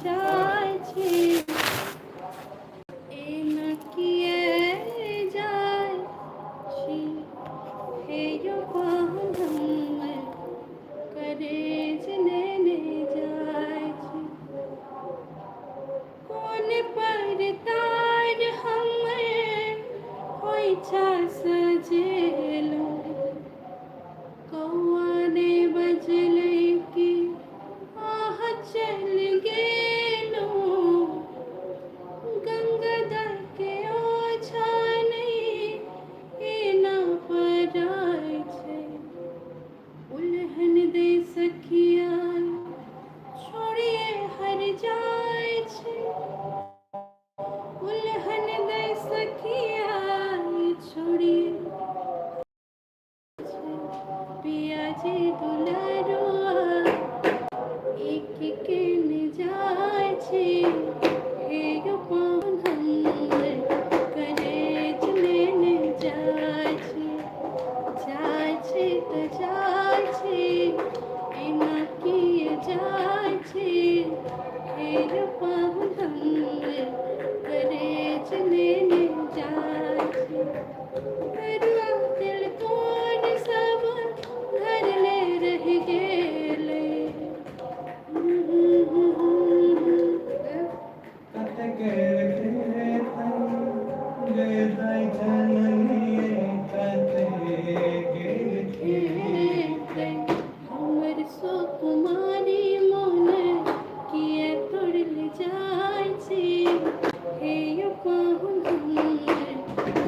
જાય છે એ નક્કીએ જાય છે એ યુગમ કરે જને જાય છે કોને પર તાર હમે હોય છા સજેલો કૌવાને બજલે કે આહ ચલ ગેલો ગંગાધર કે ઓછા નહીં એના પરાય છે ઉલ્હન દે સખિયા છોડીએ હર જાય છે ઉલ્હન દે સખિયા છોડીએ पियाजी दुलारुआ एक के न જાય છે હે યુપન કરે જને જાય છે તો જાય છે એમાં કિએ જાય છે હે યુપન કરે જને જાય છે करुआ दिल कौन सब घर ले रह गेले हमर सुकुमारी मोन किए तोड़ल जाय छै हे यो पाहुन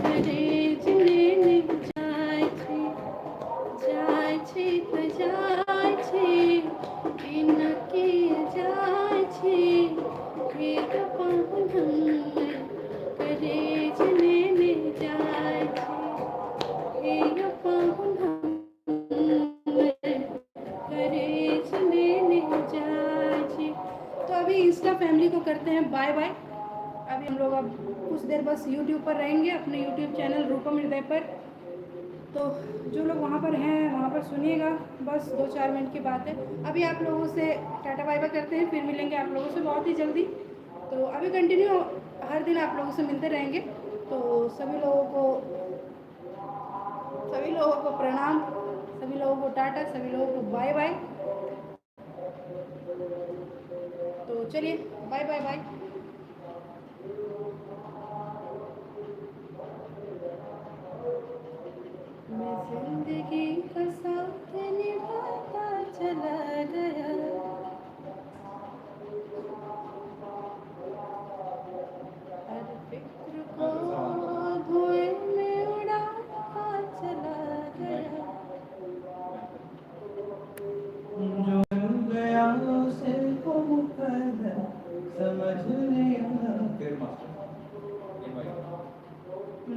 करे जने જાય છે તો જાય છે એ નક્કી જાય છે હે પાहुन કરે જને જાય છે હે પાहुन करे जने જાય છે तो अभी इंस्टा फैमिली को करते हैं बाय बाय अभी हम लोग अब कुछ देर बस यूट्यूब पर रहेंगे अपने यूट्यूब चैनल रूपम हृदय पर तो जो लोग वहाँ पर हैं वहाँ पर सुनिएगा बस 2-4 मिनट की बात है अभी आप लोगों से टाटा बाय बाय करते हैं फिर मिलेंगे आप लोगों से बहुत ही जल्दी तो अभी कंटिन्यू हर दिन आप लोगों से मिलते रहेंगे तो सभी लोगों को प्रणाम सभी लोगों को टाटा सभी लोगों को बाय बाय तो चलिए बाय बाय बाय मैं जिंदगी का साथ निभाता चला गया हर फिक्र को धुएं में उड़ाता चला गया जो मिल गया उसे को मुकद्दर समझ लिया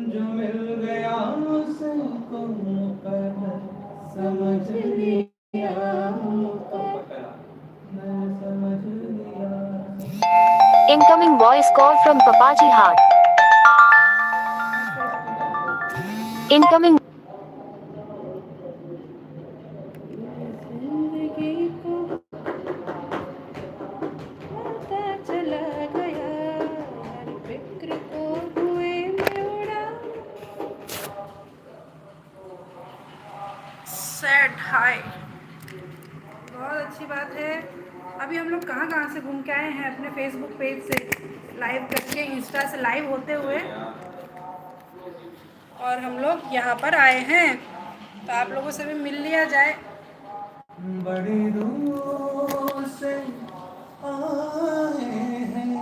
जो मिल गया उसे को मुकद्दर समझ लिया मैं समझ लिया Incoming voice call from Papaji Hart. Incoming. जिंदगी को पता चला गया हर फिक्र को धुएं में उड़ा सैड हाय बहुत अच्छी बात है अभी हम लोग कहाँ कहाँ से घूम के आए हैं अपने फेसबुक पेज से लाइव करके इंस्टा से लाइव होते हुए और हम लोग यहाँ पर आए हैं तो आप लोगों से भी मिल लिया जाए बड़ी दूर से आए हैं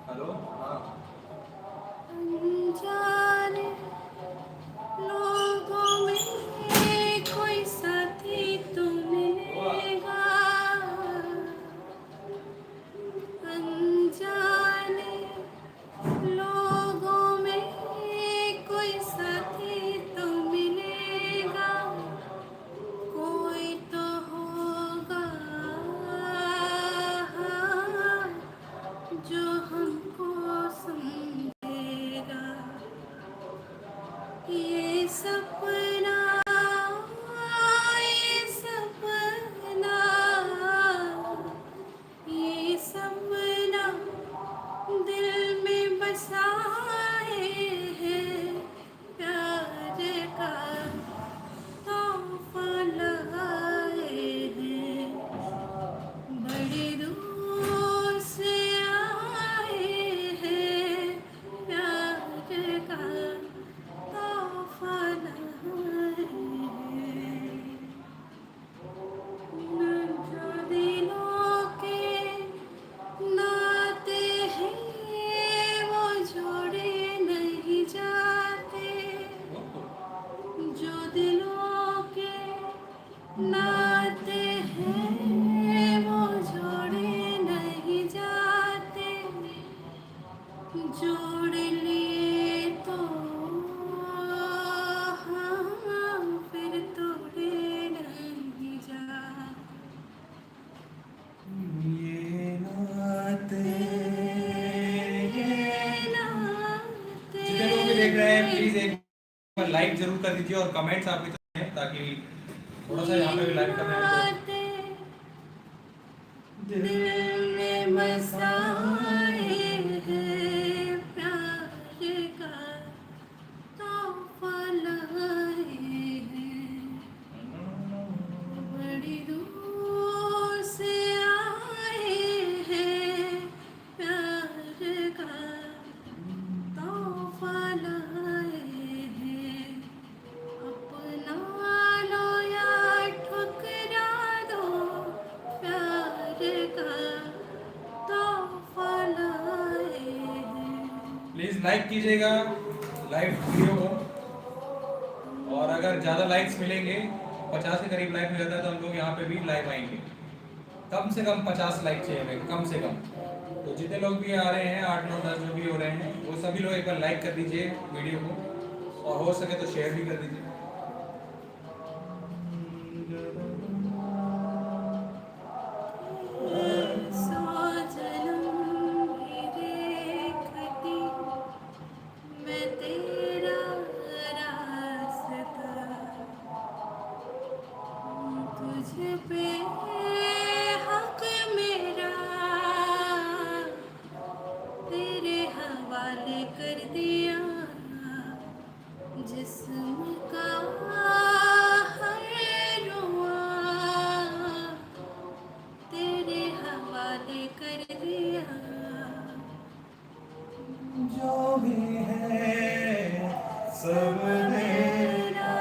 हेलो अनजाने लोगों में कोई साथी तो मिलेगा अनजाने लोगों में कोई साथी तो मिलेगा नाते हैं वो जोड़े नहीं जाते, जोड़ लिए तो हाँ फिर तोड़े नहीं जाते। ये नाते, ये नाते जितने लोग भी देख रहे हैं प्लीज एक बार लाइक जरूर कर दीजिए और कमेंट्स आपके तरफ हैं ताकि थोड़ा सा यहाँ पे भी लाइक करना है तो दिल में बसाए हैं प्यार का तोहफा लाए हैं, बड़ी दूर से आए हैं प्यार का तोहफा लाए हैं। अपना लो या ठुकरा दो प्यार का तोहफा लाए हैं। प्लीज लाइक कीजिएगा लाइव वीडियो को, और अगर ज़्यादा लाइक्स मिलेंगे 50 के करीब लाइक मिल जाता है तो हम लोग यहाँ पे भी लाइव आएंगे। कम से कम 50 लाइक चाहिए हमें, कम से कम। तो जितने लोग भी आ रहे हैं 8 9 10 जो भी हो रहे हैं वो सभी लोग एक बार लाइक कर दीजिए वीडियो को, और हो सके तो शेयर भी कर दीजिए। सौ जन्म भी देखती मैं तेरा रास्ता, तुझ पे हक मेरा तेरे हवाले कर दिया, जिस्म का हर रुआ तेरे हवाले कर दिया। जो भी है सब मेरा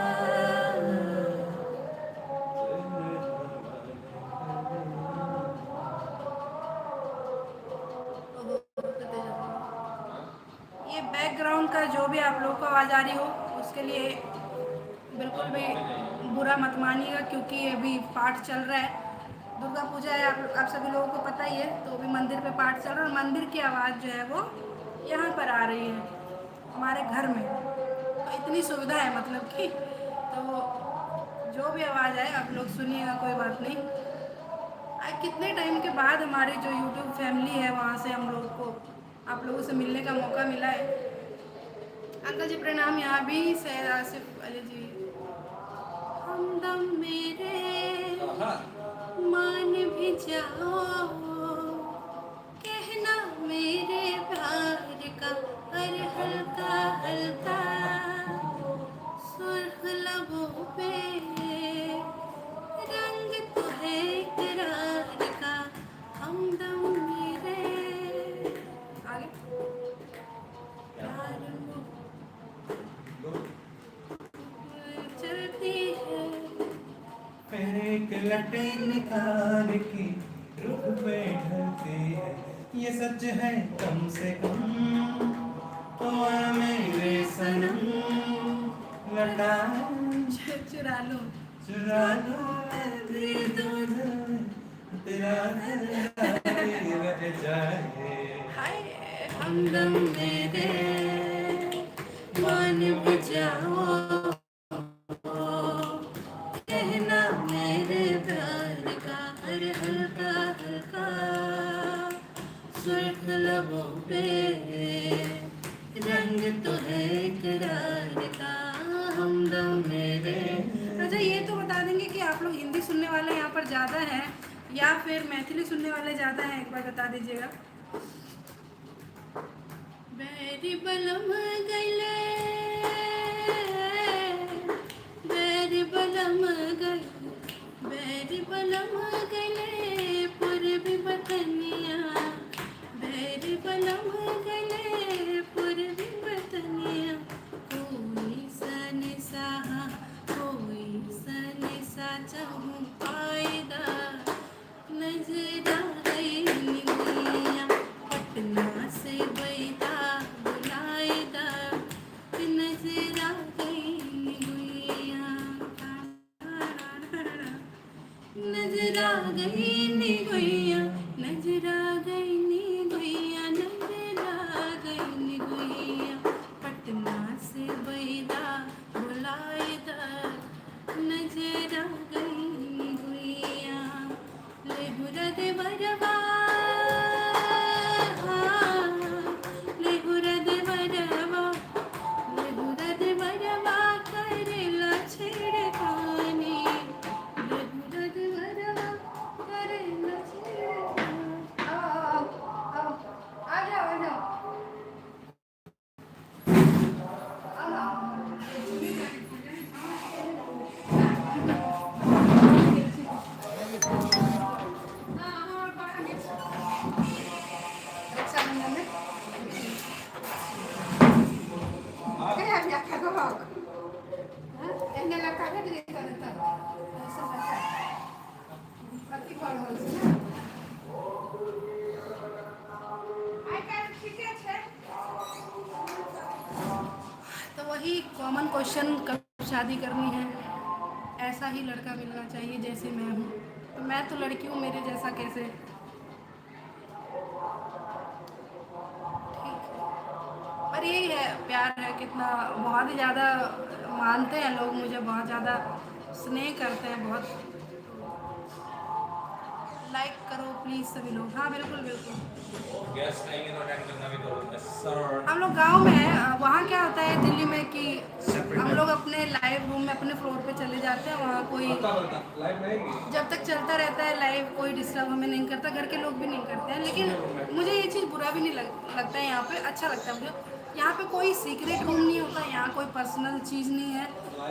ये बैकग्राउंड का जो भी आप लोग को आवाज़ आ रही हो उसके लिए बिल्कुल भी बुरा मत मानिएगा, क्योंकि अभी पाठ चल रहा है, दुर्गा पूजा है, आप सभी लोगों को पता ही है। तो अभी मंदिर पे पाठ चल रहा है और मंदिर की आवाज़ जो है वो यहाँ पर आ रही है हमारे घर में। तो इतनी सुविधा है मतलब कि, तो जो भी आवाज़ आए आप लोग सुनिएगा, कोई बात नहीं। आज कितने टाइम के बाद हमारी जो यूट्यूब फैमिली है वहाँ से हम लोग को आप लोगों से मिलने का मौका मिला है। अंकल जी प्रणाम। यहाँ भी सैयद आसिफ अली जी, हमदम मेरे मान भी जाओ, कहना मेरे प्यार का हर हल्का हल्का, सुर्ख लबों पे रंग तो है इकरार का, हमदम मेरे आगे प्यार चलती है। फिर एक लटे निकाल की रुख पे ढलती है, ये सच है कम से कम, तो आ मेरे सनम लटा चुरा लो चुरा लो दिल दूध तेरा रह जाए। हाय हमदम मेरे मान भी जाओ, कहना मेरे प्यार का हर हल्का हल्का, सुर्ख लबों पे रंग तो है इकरार का, हमदम मेरे। अच्छा ये तो बता देंगे कि आप लोग हिंदी सुनने वाले यहाँ पर ज़्यादा हैं या फिर मैथिली सुनने वाले ज़्यादा हैं, एक बार बता दीजिएगा। बैरी बलम गले, बैरी बलम गले, बैरी बलम गले पूर्वी बतनिया, बैरी बलम गले पूर्वी बतनिया, कोई सन सा कोई सन सा चाहूँ पायदा, नजर आ गई निमिया पटना से बैदा बुलाएदा, नजरा गई नी गुइया, नजरा गई नी गुइया, नजरा गई नी गुइया, पटना से बैदा बुलाएदा, नजरा गई नी गुइया, लेहुरा दे बरवा, लेहुरा दे बरवा, लेहुरा दे बरवा करेला छेड़खानी, लेहुरा दे बरवा करेला छेड़खानी। आओ आ जाओ आ जाओ रक्षाबंधन में cái em nhặt cái câu hỏi em nên làm cái gì cần cần sao phải cái câu hỏi gì ai cái ठीक है तो वही कॉमन क्वेश्चन कब शादी करनी है, ऐसा ही लड़का मिलना चाहिए जैसे मैं हूँ, तो मैं तो लड़की हूँ, मेरे जैसा कैसे, पर यही है प्यार है कितना, बहुत ही ज़्यादा मानते हैं लोग मुझे, बहुत ज़्यादा स्नेह करते हैं, बहुत लाइक करो प्लीज़ सभी लोग। हाँ बिल्कुल बिल्कुल, गेस्ट आएंगे तो अटेंड करना भी करो। Yes sir. हम लोग गांव में हैं, वहाँ क्या होता है दिल्ली में कि Separate हम है। लोग अपने लाइव रूम में अपने फ्लोर पे चले जाते हैं, वहाँ कोई बता लाइव रहेगी। जब तक चलता रहता है लाइव, कोई डिस्टर्ब हमें नहीं करता, घर के लोग भी नहीं करते हैं, लेकिन मुझे ये चीज़ बुरा भी नहीं लगता है, यहाँ पे अच्छा लगता है मुझे। यहाँ पे कोई सीक्रेट रूम नहीं होता, यहाँ कोई पर्सनल चीज़ नहीं है,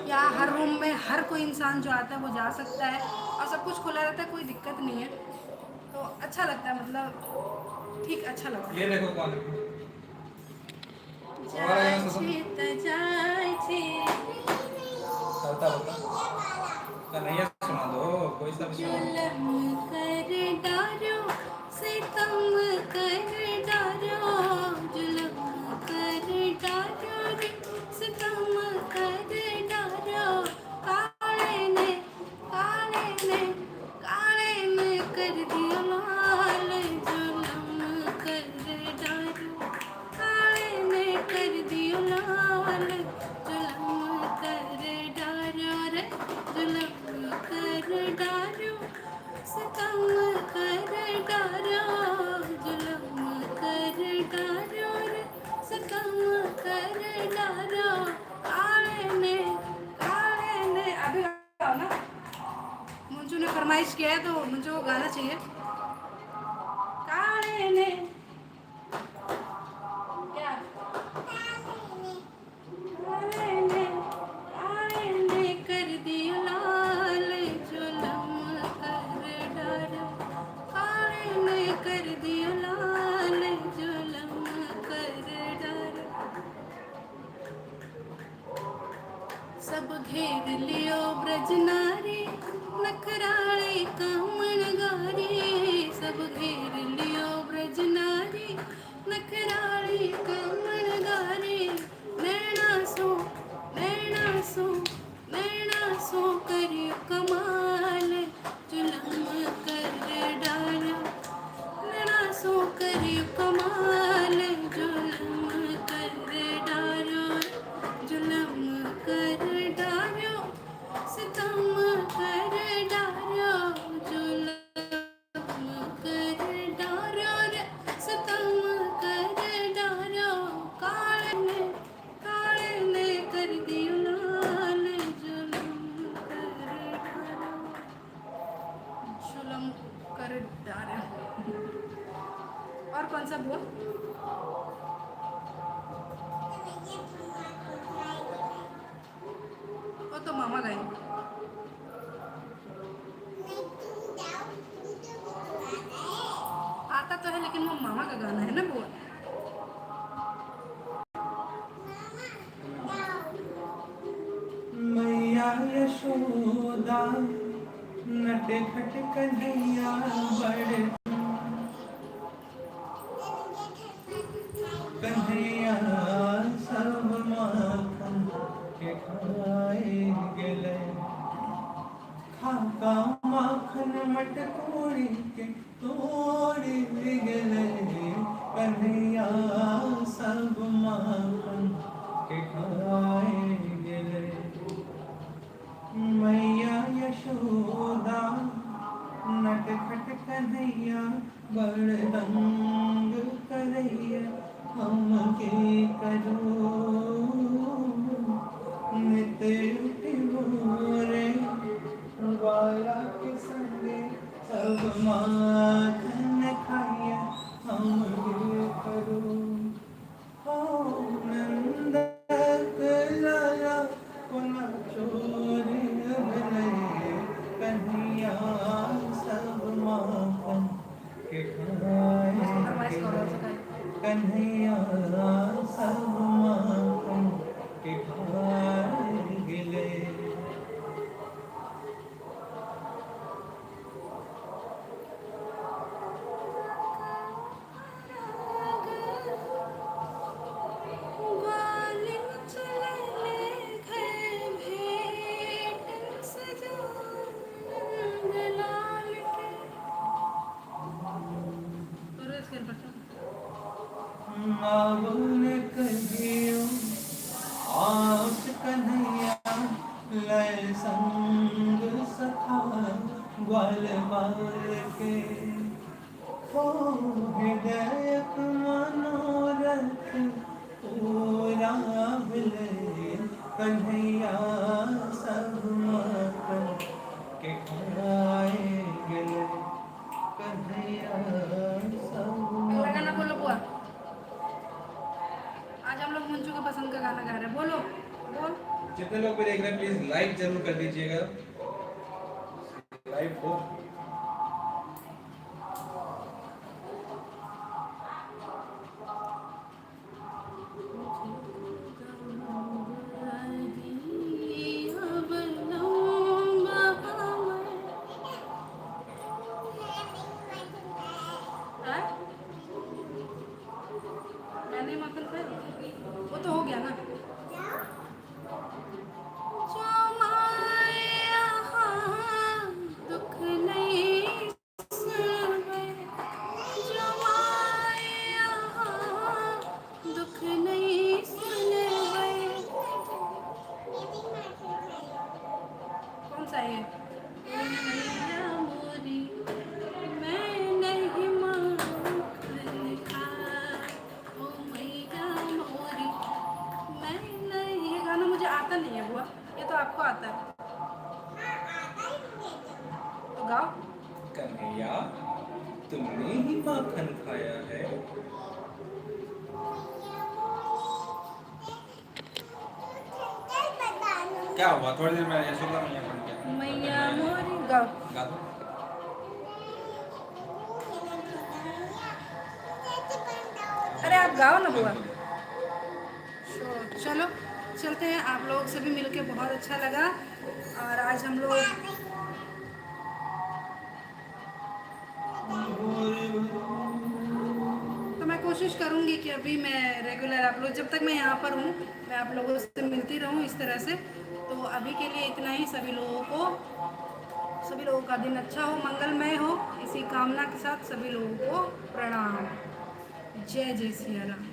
यहाँ हर रूम में हर कोई इंसान जो आता है वो जा सकता है, और सब कुछ खुला रहता है, कोई दिक्कत नहीं है, तो अच्छा लगता है, मतलब ठीक अच्छा लगता है। ये देखो कौन जाय छी त जाय छी, चलता होता कन्हैया सुना दो कोई सा भी सुना दो। जुल्म कर डारो सितम कर डारो, जुल्म कर डारो रे सितम कर डारो, काले ने काले ने काले ने कर दिया लाल, जुल्म कर डारो, काले ने कर दिया लाल, जुल्म कर डारो रे, जुल्म कर डारो सितम कर डारो, जुल्म कर डारो रे सितम कर डारो, काले ने अभी गाओ ना, मुंजू ने फरमाइश किया है तो मुझे वो गाना चाहिए। काले ने क्या काले ने कर दिया लाल, जुल्म कर डारो, काले ने कर दिया लाल, जुल्म कर डारो, सब घेर लियो ब्रज नारी, नखराले कामण गारी, सब घेर लियो ब्रज नारी, नखराले कामण गारी, नैना सो नैना सो नैना सो करियो कमाल, जुल्म कर डालो, नैना सो करियो कमाल, जुल्म कर डालो, जुल्म कर डालो सितम कर डालो, जुल्म कर डालो रे सितम कर डालो, काले ने कर दियो लाल, जुल्म कर डालो, जुल्म कर डालो। और कौन सा बोल, वो तो मामा गाएंगे, आता तो है लेकिन वो मामा का गाना है ना वो। मैया यशोदा नट खट कन्हैया बड़े कन्हैया सब माखन के खाए गेले, खाका माखन मटकोड़ी के तोड़ी गले कन्हैया सब माखन के खाए गले मैया यशोदा नटखट कन्हैया बड़ रंग करैया हम के करो नित मोरे वाला के संगे सब माखन खाइया हम के करो हो नंद लाला कोना चोरी भले कन्हैया सब माखन के खाए कन्हैया सब माखन के खाए गिले मावन कहियो आस कन्हैया लय संग सखा ग्वाल बाल के हो हृदय मनोरथ पूरा भले कन्हैया सब माखन के खाए गले कन्हैया सब अगला गाना बोलो बुआ। आज हम लोग मंचू के पसंद का गाना गा रहे हैं, बोलो बोल। जितने लोग भी देख रहे हैं प्लीज लाइक जरूर कर दीजिएगा लाइव को मैंने मक्खन खाया वो तो हो गया ना। जो माया दुख नहीं सुने, जो माया दुख नहीं सुने। कौन सा है? मैया मोरी मैं नहीं माखन खाए, ओ मैया मोरी मैं नहीं। ये गाना मुझे आता नहीं है बुआ, ये तो आपको आता है, तो गाओ। कन्हैया तुमने ही माखन खाया है क्या हुआ थोड़ी देर में यशोदा मैया बन गया मैया मोरी गाओ। गा दो अरे आप गाओ ना बुआ। चलो चलते हैं, आप लोग से भी मिलके बहुत अच्छा लगा। और आज हम लोग तो मैं कोशिश करूंगी कि अभी मैं रेगुलर आप लोग जब तक मैं यहाँ पर हूँ मैं आप लोगों से मिलती रहूँ इस तरह से। तो अभी के लिए इतना ही। सभी लोगों का दिन अच्छा हो, मंगलमय हो, इसी कामना के साथ सभी लोगों को प्रणाम। जय जय सिया राम।